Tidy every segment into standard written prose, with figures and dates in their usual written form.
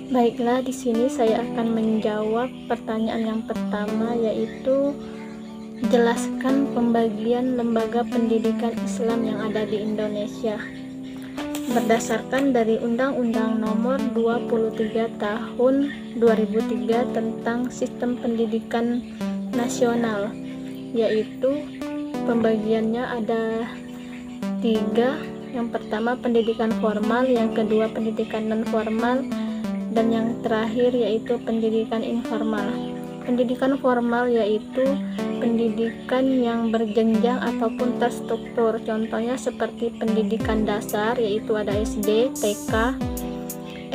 Baiklah, di sini saya akan menjawab pertanyaan yang pertama, yaitu jelaskan pembagian lembaga pendidikan Islam yang ada di Indonesia. Berdasarkan dari Undang-Undang Nomor 23 Tahun 2003 tentang Sistem Pendidikan Nasional, yaitu pembagiannya ada 3. Yang pertama pendidikan formal, yang kedua pendidikan non formal, dan yang terakhir yaitu pendidikan informal. Pendidikan formal yaitu pendidikan yang berjenjang ataupun terstruktur, contohnya seperti pendidikan dasar yaitu ada SD, TK,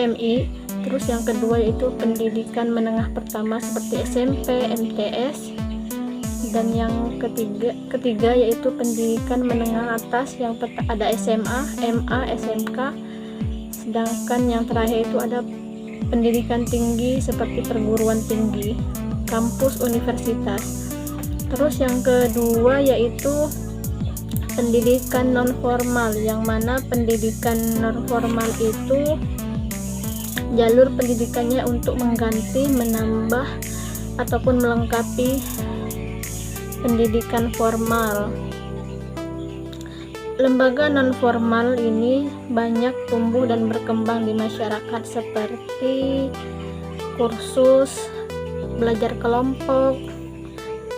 MI. Terus yang kedua yaitu pendidikan menengah pertama seperti SMP, MTS, dan yang ketiga yaitu pendidikan menengah atas yang ada SMA, MA, SMK. Sedangkan yang terakhir itu ada pendidikan tinggi seperti perguruan tinggi, kampus, universitas. Terus yang kedua yaitu pendidikan non formal, yang mana pendidikan non formal itu jalur pendidikannya untuk mengganti, menambah, ataupun melengkapi pendidikan formal. Lembaga non formal ini banyak tumbuh dan berkembang di masyarakat seperti kursus, belajar kelompok,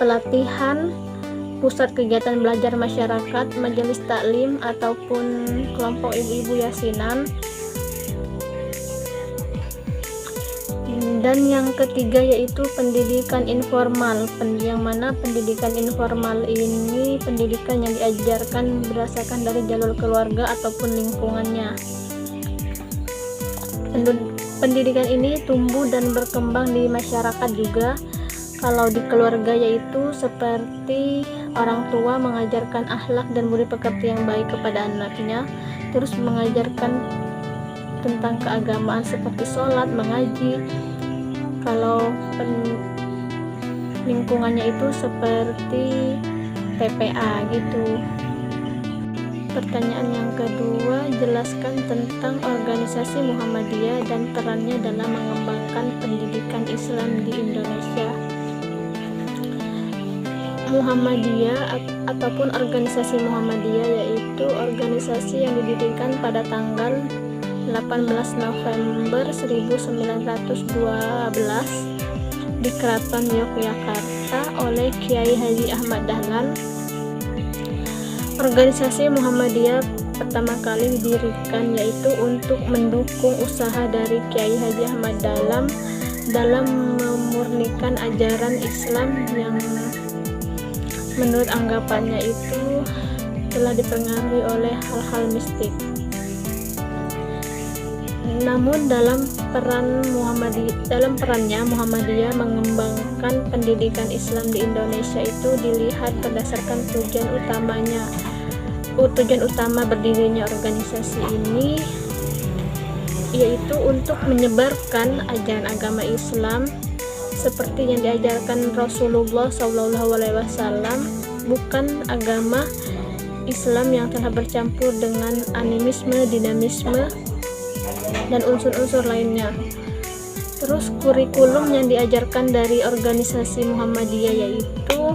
pelatihan, pusat kegiatan belajar masyarakat, majelis taklim, ataupun kelompok ibu-ibu yasinan. Dan yang ketiga yaitu pendidikan informal, yang mana pendidikan informal ini pendidikan yang diajarkan berdasarkan dari jalur keluarga ataupun lingkungannya. Pendidikan ini tumbuh dan berkembang di masyarakat juga. Kalau di keluarga yaitu seperti orang tua mengajarkan akhlak dan budi pekerti yang baik kepada anaknya, terus mengajarkan tentang keagamaan seperti sholat, mengaji. Kalau lingkungannya itu seperti TPA gitu. Pertanyaan yang kedua, jelaskan tentang organisasi Muhammadiyah dan perannya dalam mengembangkan pendidikan Islam di Indonesia. Muhammadiyah ataupun organisasi Muhammadiyah yaitu organisasi yang didirikan pada tanggal 18 November 1912 di Keraton Yogyakarta oleh Kiai Haji Ahmad Dahlan. Organisasi Muhammadiyah pertama kali didirikan yaitu untuk mendukung usaha dari Kiai Haji Ahmad Dahlan dalam memurnikan ajaran Islam yang menurut anggapannya itu telah dipengaruhi oleh hal-hal mistik. Namun dalam perannya Muhammadiyah mengembangkan pendidikan Islam di Indonesia itu dilihat berdasarkan tujuan utama berdirinya organisasi ini, yaitu untuk menyebarkan ajaran agama Islam seperti yang diajarkan Rasulullah SAW, bukan agama Islam yang telah bercampur dengan animisme, dinamisme, dan unsur-unsur lainnya. Terus kurikulum yang diajarkan dari organisasi Muhammadiyah yaitu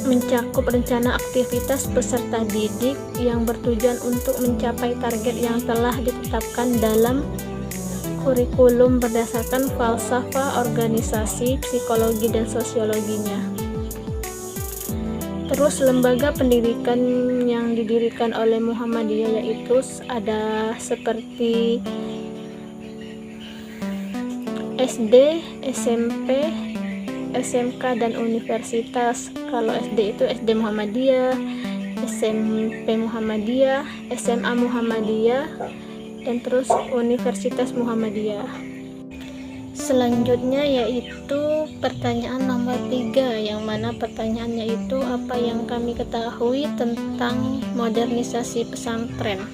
mencakup rencana aktivitas peserta didik yang bertujuan untuk mencapai target yang telah ditetapkan dalam kurikulum berdasarkan falsafah organisasi, psikologi, dan sosiologinya. Terus lembaga pendidikan yang didirikan oleh Muhammadiyah yaitu ada seperti SD, SMP, SMK, dan universitas. Kalau SD itu SD Muhammadiyah, SMP Muhammadiyah, SMA Muhammadiyah, dan terus Universitas Muhammadiyah. Selanjutnya yaitu pertanyaan nomor 3, yang mana pertanyaannya itu apa yang kami ketahui tentang modernisasi pesantren.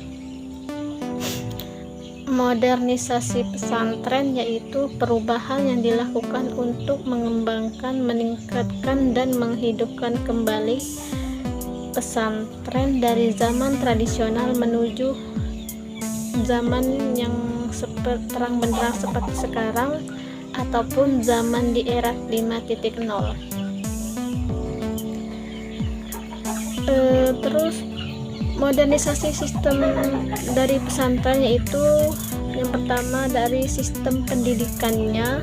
Modernisasi pesantren yaitu perubahan yang dilakukan untuk mengembangkan, meningkatkan, dan menghidupkan kembali pesantren dari zaman tradisional menuju zaman yang terang benderang seperti sekarang, ataupun zaman di era 5.0. Terus modernisasi sistem dari pesantren, yaitu yang pertama dari sistem pendidikannya,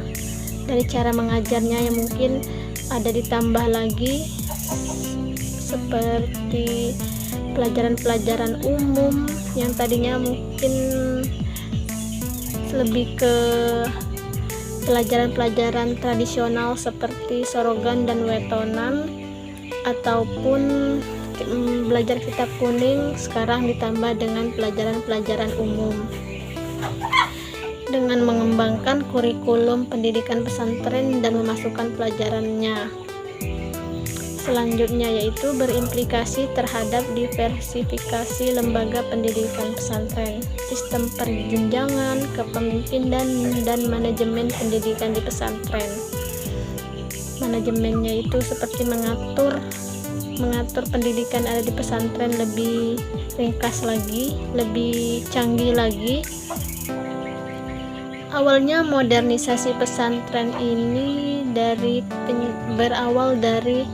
dari cara mengajarnya yang mungkin ada ditambah lagi seperti pelajaran-pelajaran umum yang tadinya mungkin lebih ke pelajaran-pelajaran tradisional seperti sorogan dan wetonan, ataupun belajar kitab kuning, sekarang ditambah dengan pelajaran-pelajaran umum dengan mengembangkan kurikulum pendidikan pesantren dan memasukkan pelajarannya. Selanjutnya yaitu berimplikasi terhadap diversifikasi lembaga pendidikan pesantren, sistem perjenjangan, kepemimpinan, dan manajemen pendidikan di pesantren. Manajemennya itu seperti mengatur pendidikan ada di pesantren lebih ringkas lagi, lebih canggih lagi. Awalnya modernisasi pesantren ini berawal dari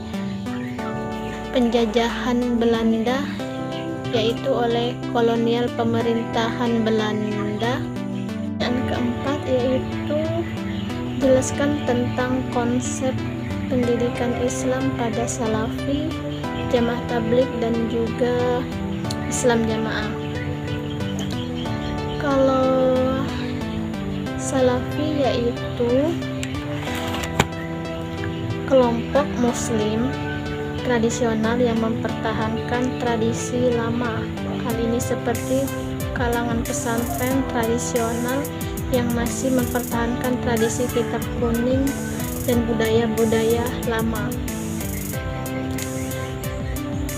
penjajahan Belanda, yaitu oleh kolonial pemerintahan Belanda. Dan keempat yaitu jelaskan tentang konsep pendidikan Islam pada Salafi, Jamaah Tabligh, dan juga Islam Jamaah. Kalau Salafi yaitu kelompok muslim tradisional yang mempertahankan tradisi lama. Hal ini seperti kalangan pesantren tradisional yang masih mempertahankan tradisi kitab kuning dan budaya-budaya lama.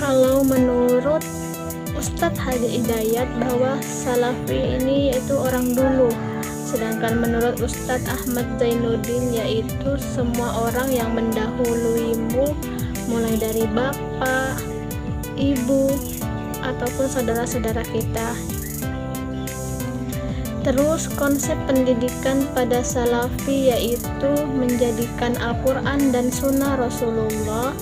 Kalau menurut Ustadz Hadi Hidayat bahwa Salafi ini yaitu orang dulu, sedangkan menurut Ustadz Ahmad Zainuddin yaitu semua orang yang mendahuluimu, mulai dari bapak, ibu, ataupun saudara-saudara kita. Terus konsep pendidikan pada Salafi yaitu menjadikan Al-Quran dan Sunnah Rasulullah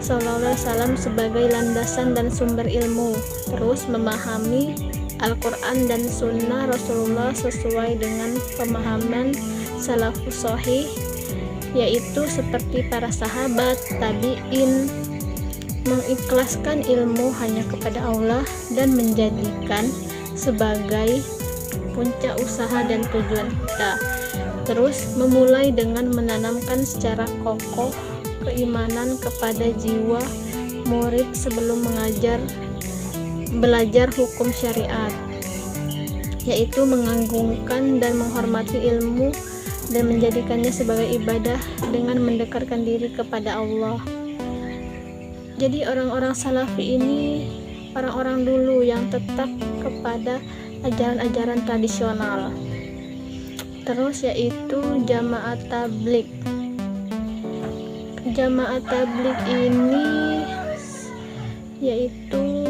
SAW sebagai landasan dan sumber ilmu. Terus memahami Al-Quran dan Sunnah Rasulullah sesuai dengan pemahaman Salafus Shahih, yaitu seperti para sahabat, tabi'in, mengikhlaskan ilmu hanya kepada Allah dan menjadikan sebagai puncak usaha dan tujuan kita. Terus memulai dengan menanamkan secara kokoh keimanan kepada jiwa murid sebelum belajar hukum syariat, yaitu mengagungkan dan menghormati ilmu dan menjadikannya sebagai ibadah dengan mendekatkan diri kepada Allah. Jadi orang-orang Salafi ini orang-orang dulu yang tetap kepada ajaran-ajaran tradisional. Terus yaitu Jamaah Tabligh. Jamaah Tabligh ini yaitu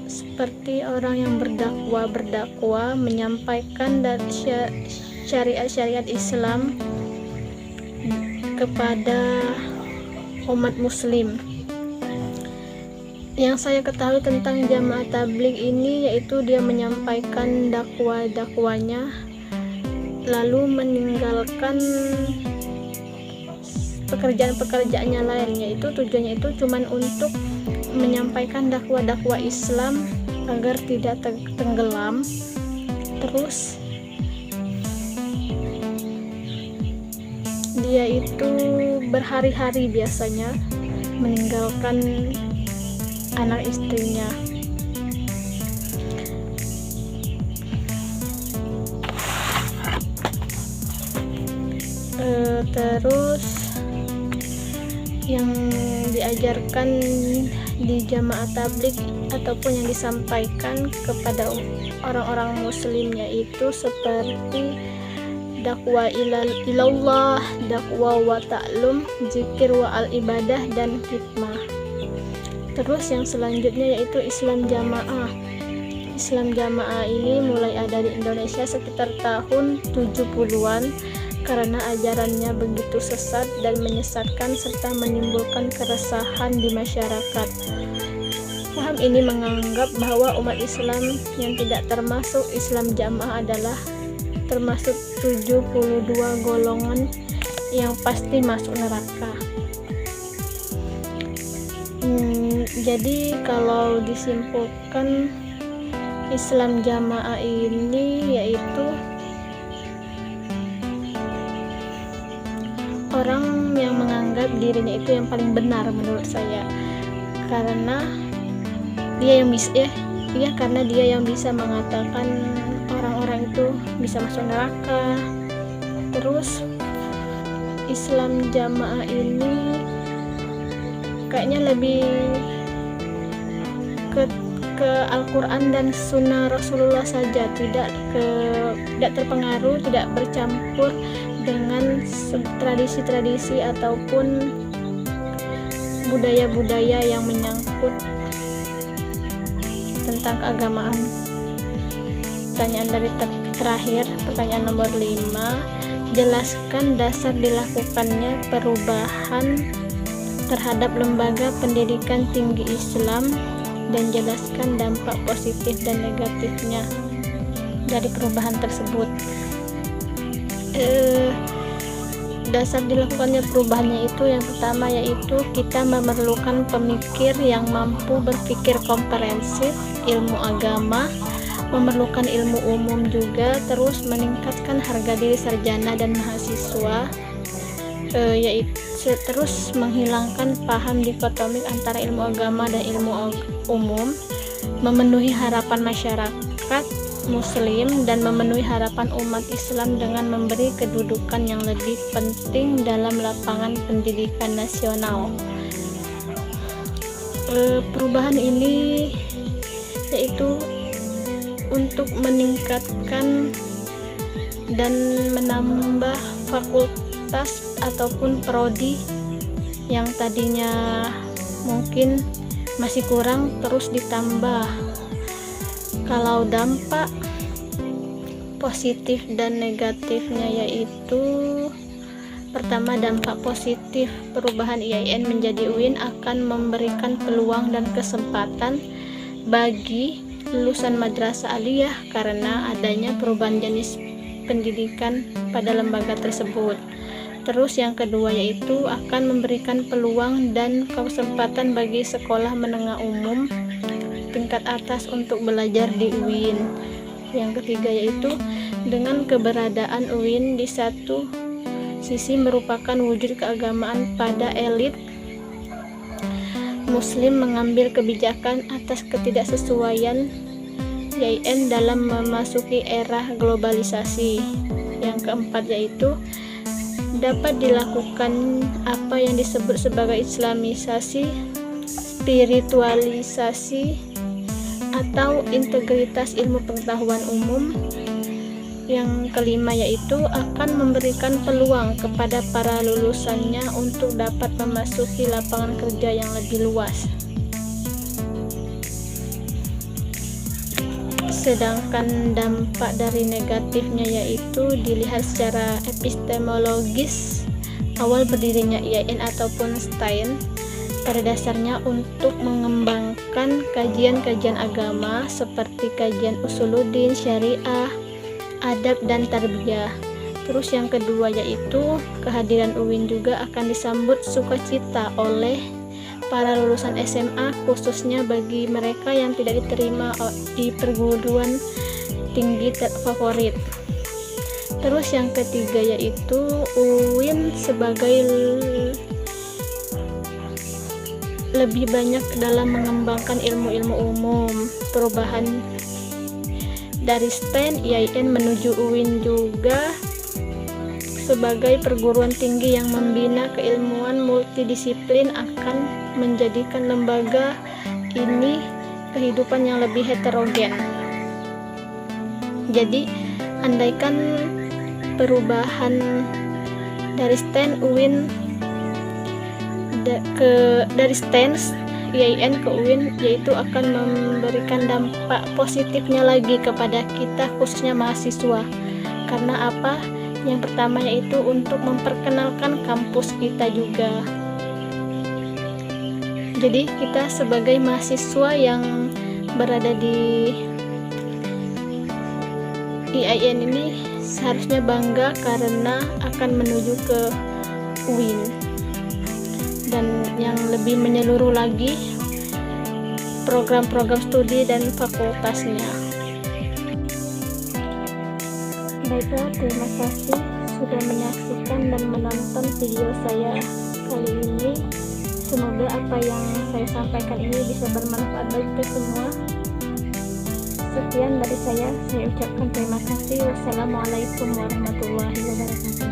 seperti orang yang berdakwah menyampaikan dari syariat Islam kepada umat muslim. Yang saya ketahui tentang Jamaah Tabligh ini yaitu dia menyampaikan dakwahnya lalu meninggalkan pekerjaan-pekerjaannya lain, yaitu tujuannya itu cuman untuk menyampaikan dakwah Islam agar tidak tenggelam. Terus dia itu berhari-hari biasanya meninggalkan anak istrinya. Terus yang diajarkan di Jamaah Tabligh ataupun yang disampaikan kepada orang-orang muslim yaitu seperti dakwah ilallah, dakwah wa ta'lum, zikir wa al-ibadah, dan hikmah. Terus yang selanjutnya yaitu Islam Jamaah. Islam Jamaah ini mulai ada di Indonesia sekitar tahun 70-an karena ajarannya begitu sesat dan menyesatkan serta menimbulkan keresahan di masyarakat. Paham ini menganggap bahwa umat Islam yang tidak termasuk Islam Jamaah adalah termasuk 72 golongan yang pasti masuk neraka. Jadi kalau disimpulkan, Islam Jamaah ini yaitu orang yang menganggap dirinya itu yang paling benar menurut saya, karena dia yang bisa karena dia yang bisa mengatakan orang-orang itu bisa masuk neraka. Terus Islam Jamaah ini kayaknya lebih ke Al-Quran dan Sunnah Rasulullah saja, tidak terpengaruh, tidak bercampur dengan tradisi-tradisi ataupun budaya-budaya yang menyangkut tentang keagamaan. Pertanyaan dari terakhir, pertanyaan nomor 5, jelaskan dasar dilakukannya perubahan terhadap lembaga pendidikan tinggi Islam dan jelaskan dampak positif dan negatifnya dari perubahan tersebut. Dasar dilakukannya perubahannya itu yang pertama yaitu kita memerlukan pemikir yang mampu berpikir komprehensif, ilmu agama, memerlukan ilmu umum juga, terus meningkatkan harga diri sarjana dan mahasiswa, yaitu terus menghilangkan paham dikotomik antara ilmu agama dan ilmu umum, memenuhi harapan masyarakat Muslim dan memenuhi harapan umat Islam dengan memberi kedudukan yang lebih penting dalam lapangan pendidikan nasional. Perubahan ini yaitu untuk meningkatkan dan menambah fakultas ataupun prodi yang tadinya mungkin masih kurang, terus ditambah. Kalau dampak positif dan negatifnya yaitu pertama, dampak positif perubahan IAIN menjadi UIN akan memberikan peluang dan kesempatan bagi lulusan madrasah aliyah karena adanya perubahan jenis pendidikan pada lembaga tersebut. Terus yang kedua yaitu akan memberikan peluang dan kesempatan bagi sekolah menengah umum tingkat atas untuk belajar di UIN. Yang ketiga yaitu dengan keberadaan UIN di satu sisi merupakan wujud keagamaan pada elit Muslim mengambil kebijakan atas ketidaksesuaian IAIN dalam memasuki era globalisasi. Yang keempat yaitu dapat dilakukan apa yang disebut sebagai islamisasi, spiritualisasi, atau integritas ilmu pengetahuan umum. Yang kelima yaitu akan memberikan peluang kepada para lulusannya untuk dapat memasuki lapangan kerja yang lebih luas. Sedangkan dampak dari negatifnya yaitu dilihat secara epistemologis. Awal berdirinya IAIN ataupun STAIN pada dasarnya untuk mengembangkan kajian-kajian agama seperti kajian usuluddin, syariah, adab, dan tarbiyah. Terus yang kedua yaitu kehadiran UIN juga akan disambut sukacita oleh para lulusan SMA, khususnya bagi mereka yang tidak diterima di perguruan tinggi favorit. Terus yang ketiga yaitu UIN sebagai lebih banyak dalam mengembangkan ilmu-ilmu umum. Perubahan dari STAIN IAIN menuju UIN juga sebagai perguruan tinggi yang membina keilmuan multidisiplin akan menjadikan lembaga ini kehidupan yang lebih heterogen. Jadi andaikan perubahan dari STAIN UIN dari STAIN IAIN ke UIN, yaitu akan memberikan dampak positifnya lagi kepada kita, khususnya mahasiswa. Karena apa? Yang pertama yaitu untuk memperkenalkan kampus kita juga. Jadi kita sebagai mahasiswa yang berada di IAIN ini seharusnya bangga karena akan menuju ke UIN. Dan yang lebih menyeluruh lagi, program-program studi dan fakultasnya. Baiklah, terima kasih sudah menyaksikan dan menonton video saya kali ini. Semoga apa yang saya sampaikan ini bisa bermanfaat bagi kita semua. Sekian dari saya ucapkan terima kasih. Wassalamualaikum warahmatullahi wabarakatuh.